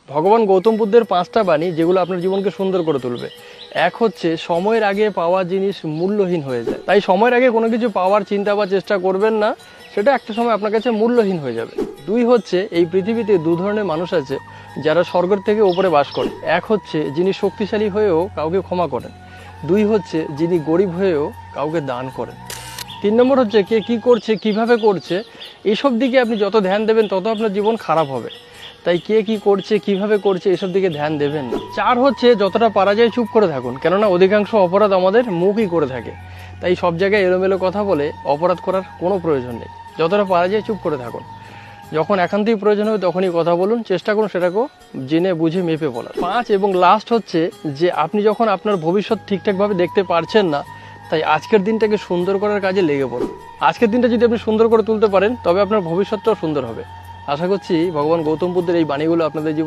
ভগবান গৌতম বুদ্ধের 5টা বাণী যেগুলো আপনার জীবনকে সুন্দর করে তুলবে। এক হচ্ছে, সময়ের আগে পাওয়া জিনিস মূল্যহীন হয়ে যায়। তাই সময়ের আগে কোনো কিছু পাওয়ার চিন্তা বা চেষ্টা করবেন না, সেটা একটা সময় আপনার কাছে মূল্যহীন হয়ে যাবে। 2 হচ্ছে, এই পৃথিবীতে 2 ধরনের মানুষ আছে যারা স্বর্গের থেকে উপরে বাস করে। এক হচ্ছে যিনি শক্তিশালী হয়েও কাউকে ক্ষমা করেন। 2 হচ্ছে যিনি গরিব হয়েও কাউকে দান করেন। 3 নম্বর হচ্ছে, কে কী করছে, কিভাবে করছে, এসব দিকে আপনি যত ধ্যান দেবেন তত আপনার জীবন খারাপ হবে। তাই কে কী করছে, কিভাবে করছে, এসব দিকে ধ্যান দেবেন না। 4 হচ্ছে, যতটা পারা যায় চুপ করে থাকুন, কেননা অধিকাংশ অপরাধ আমাদের মুখই করে থাকে। তাই সব জায়গায় এলোমেলো কথা বলে অপরাধ করার কোনো প্রয়োজন নেই। যতটা পারা যায় চুপ করে থাকুন। যখন একান্তই প্রয়োজন হবে তখনই কথা বলুন, চেষ্টা করুন সেটাকেও জেনে বুঝে মেপে বলার। 5 এবং লাস্ট হচ্ছে যে, আপনি যখন আপনার ভবিষ্যৎ ঠিকঠাকভাবে দেখতে পারছেন না, তাই আজকের দিনটাকে সুন্দর করার কাজে লেগে পড়ুন। আজকের দিনটা যদি আপনি সুন্দর করে তুলতে পারেন তবে আপনার ভবিষ্যৎটাও সুন্দর হবে। আশা করছি ভগবান গৌতম বুদ্ধের এই বাণীগুলো আপনাদের জীবনে